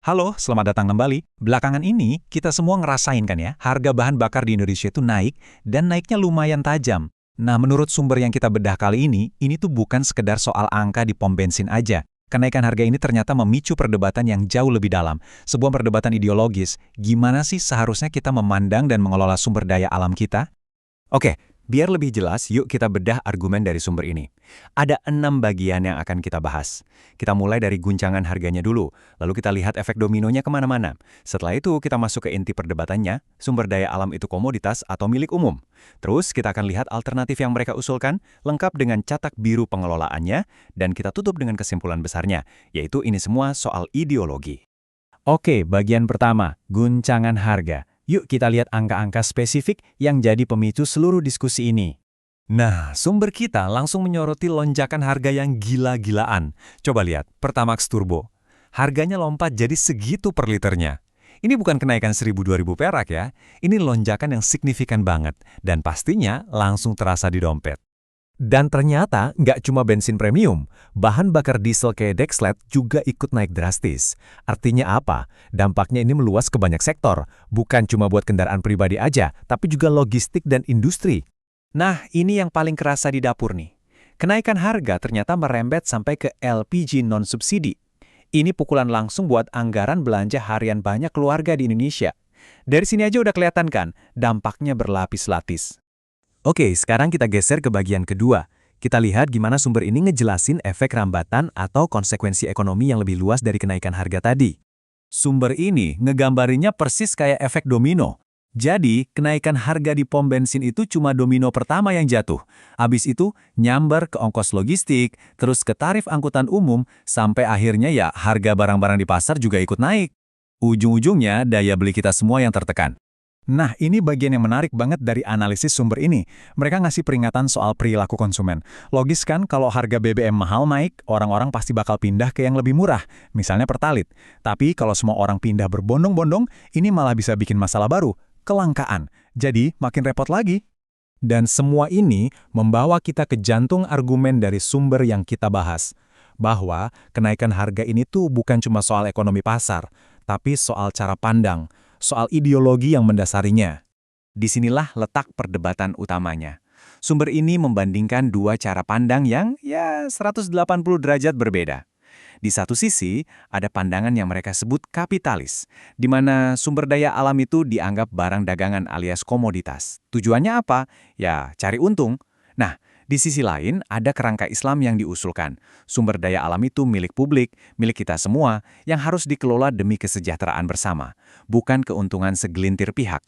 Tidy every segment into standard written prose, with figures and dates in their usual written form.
Halo, selamat datang kembali. Belakangan ini, kita semua ngerasain kan ya, harga bahan bakar di Indonesia itu naik, dan naiknya lumayan tajam. Nah, menurut sumber yang kita bedah kali ini tuh bukan sekedar soal angka di pom bensin aja. Kenaikan harga ini ternyata memicu perdebatan yang jauh lebih dalam. Sebuah perdebatan ideologis, gimana sih seharusnya kita memandang dan mengelola sumber daya alam kita? Oke, biar lebih jelas, yuk kita bedah argumen dari sumber ini. Ada 6 bagian yang akan kita bahas. Kita mulai dari guncangan harganya dulu, lalu kita lihat efek dominonya kemana-mana. Setelah itu, kita masuk ke inti perdebatannya, sumber daya alam itu komoditas atau milik umum. Terus, kita akan lihat alternatif yang mereka usulkan, lengkap dengan catak biru pengelolaannya, dan kita tutup dengan kesimpulan besarnya, yaitu ini semua soal ideologi. Oke, bagian pertama, guncangan harga. Yuk kita lihat angka-angka spesifik yang jadi pemicu seluruh diskusi ini. Nah, sumber kita langsung menyoroti lonjakan harga yang gila-gilaan. Coba lihat, Pertamax Turbo. Harganya lompat jadi segitu per liternya. Ini bukan kenaikan 1.000-2.000 perak ya. Ini lonjakan yang signifikan banget. Dan pastinya langsung terasa di dompet. Dan ternyata nggak cuma bensin premium, bahan bakar diesel kayak Dexlet juga ikut naik drastis. Artinya apa? Dampaknya ini meluas ke banyak sektor, bukan cuma buat kendaraan pribadi aja, tapi juga logistik dan industri. Nah, ini yang paling kerasa di dapur nih. Kenaikan harga ternyata merembet sampai ke LPG non-subsidi. Ini pukulan langsung buat anggaran belanja harian banyak keluarga di Indonesia. Dari sini aja udah kelihatan kan, dampaknya berlapis-lapis. Oke, sekarang kita geser ke bagian kedua. Kita lihat gimana sumber ini ngejelasin efek rambatan atau konsekuensi ekonomi yang lebih luas dari kenaikan harga tadi. Sumber ini ngegambarinya persis kayak efek domino. Jadi, kenaikan harga di pom bensin itu cuma domino pertama yang jatuh. Habis itu, nyambar ke ongkos logistik, terus ke tarif angkutan umum, sampai akhirnya ya harga barang-barang di pasar juga ikut naik. Ujung-ujungnya, daya beli kita semua yang tertekan. Nah, ini bagian yang menarik banget dari analisis sumber ini. Mereka ngasih peringatan soal perilaku konsumen. Logis kan kalau harga BBM mahal naik, orang-orang pasti bakal pindah ke yang lebih murah, misalnya Pertalit. Tapi kalau semua orang pindah berbondong-bondong, ini malah bisa bikin masalah baru, kelangkaan. Jadi, makin repot lagi. Dan semua ini membawa kita ke jantung argumen dari sumber yang kita bahas. Bahwa kenaikan harga ini tuh bukan cuma soal ekonomi pasar, tapi soal cara pandang, soal ideologi yang mendasarinya. Disinilah letak perdebatan utamanya. Sumber ini membandingkan dua cara pandang yang 180 derajat berbeda. Di satu sisi, ada pandangan yang mereka sebut kapitalis, di mana sumber daya alam itu dianggap barang dagangan alias komoditas. Tujuannya apa? Ya, cari untung. Nah, di sisi lain, ada kerangka Islam yang diusulkan. Sumber daya alam itu milik publik, milik kita semua, yang harus dikelola demi kesejahteraan bersama, bukan keuntungan segelintir pihak.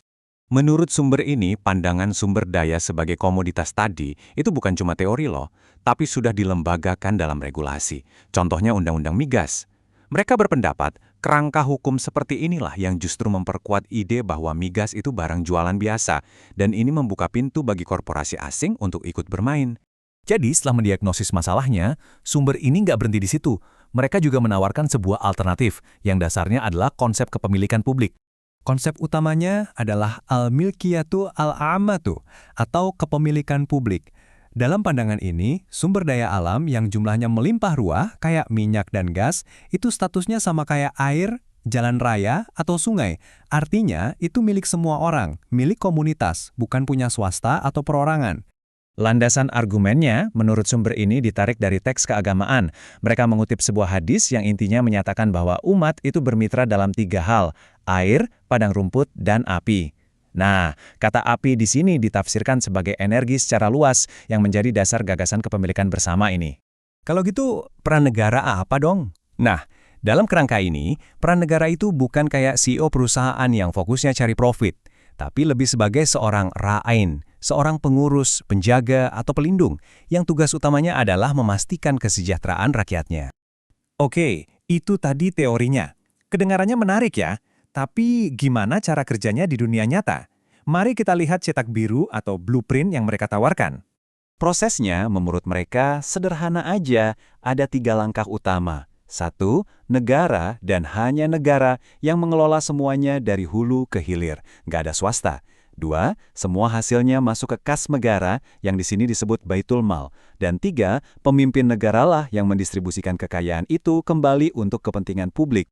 Menurut sumber ini, pandangan sumber daya sebagai komoditas tadi itu bukan cuma teori loh, tapi sudah dilembagakan dalam regulasi. Contohnya Undang-Undang Migas. Mereka berpendapat, kerangka hukum seperti inilah yang justru memperkuat ide bahwa migas itu barang jualan biasa, dan ini membuka pintu bagi korporasi asing untuk ikut bermain. Jadi, setelah mendiagnosis masalahnya, sumber ini nggak berhenti di situ. Mereka juga menawarkan sebuah alternatif, yang dasarnya adalah konsep kepemilikan publik. Konsep utamanya adalah al-milkiyatu al-ammatu, atau kepemilikan publik. Dalam pandangan ini, sumber daya alam yang jumlahnya melimpah ruah, kayak minyak dan gas, itu statusnya sama kayak air, jalan raya, atau sungai. Artinya, itu milik semua orang, milik komunitas, bukan punya swasta atau perorangan. Landasan argumennya, menurut sumber ini ditarik dari teks keagamaan. Mereka mengutip sebuah hadis yang intinya menyatakan bahwa umat itu bermitra dalam 3 hal, air, padang rumput, dan api. Nah, kata api di sini ditafsirkan sebagai energi secara luas yang menjadi dasar gagasan kepemilikan bersama ini. Kalau gitu, peran negara apa dong? Nah, dalam kerangka ini, peran negara itu bukan kayak CEO perusahaan yang fokusnya cari profit, tapi lebih sebagai seorang ra'ain, seorang pengurus, penjaga, atau pelindung, yang tugas utamanya adalah memastikan kesejahteraan rakyatnya. Oke, itu tadi teorinya. Kedengarannya menarik ya, tapi gimana cara kerjanya di dunia nyata? Mari kita lihat cetak biru atau blueprint yang mereka tawarkan. Prosesnya, menurut mereka, sederhana aja, ada 3 langkah utama. 1. Negara dan hanya negara yang mengelola semuanya dari hulu ke hilir, nggak ada swasta. 2. Semua hasilnya masuk ke kas negara yang di sini disebut Baitul Mal. Dan 3. Pemimpin negaralah yang mendistribusikan kekayaan itu kembali untuk kepentingan publik.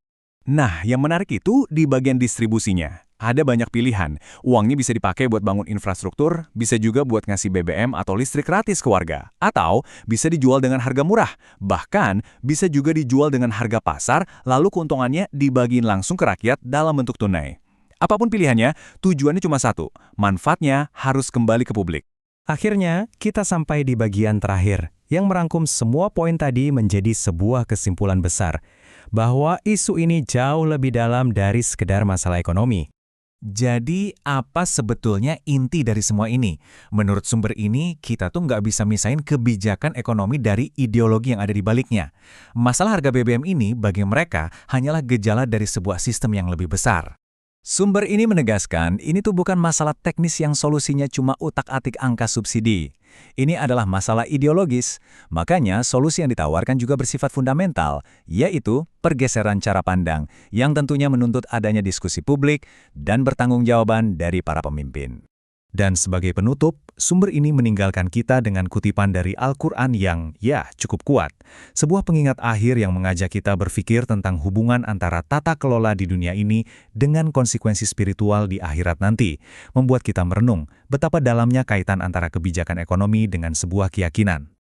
Nah, yang menarik itu di bagian distribusinya. Ada banyak pilihan. Uangnya bisa dipakai buat bangun infrastruktur, bisa juga buat ngasih BBM atau listrik gratis ke warga. Atau bisa dijual dengan harga murah. Bahkan bisa juga dijual dengan harga pasar, lalu keuntungannya dibagiin langsung ke rakyat dalam bentuk tunai. Apapun pilihannya, tujuannya cuma satu. Manfaatnya harus kembali ke publik. Akhirnya, kita sampai di bagian terakhir, yang merangkum semua poin tadi menjadi sebuah kesimpulan besar, bahwa isu ini jauh lebih dalam dari sekedar masalah ekonomi. Jadi, apa sebetulnya inti dari semua ini? Menurut sumber ini, kita tuh nggak bisa misahin kebijakan ekonomi dari ideologi yang ada di baliknya. Masalah harga BBM ini bagi mereka hanyalah gejala dari sebuah sistem yang lebih besar. Sumber ini menegaskan, ini tuh bukan masalah teknis yang solusinya cuma utak-atik angka subsidi. Ini adalah masalah ideologis, makanya solusi yang ditawarkan juga bersifat fundamental, yaitu pergeseran cara pandang, yang tentunya menuntut adanya diskusi publik dan bertanggung-jawaban dari para pemimpin. Dan sebagai penutup, sumber ini meninggalkan kita dengan kutipan dari Al-Quran yang, ya, cukup kuat. Sebuah pengingat akhir yang mengajak kita berpikir tentang hubungan antara tata kelola di dunia ini dengan konsekuensi spiritual di akhirat nanti, membuat kita merenung betapa dalamnya kaitan antara kebijakan ekonomi dengan sebuah keyakinan.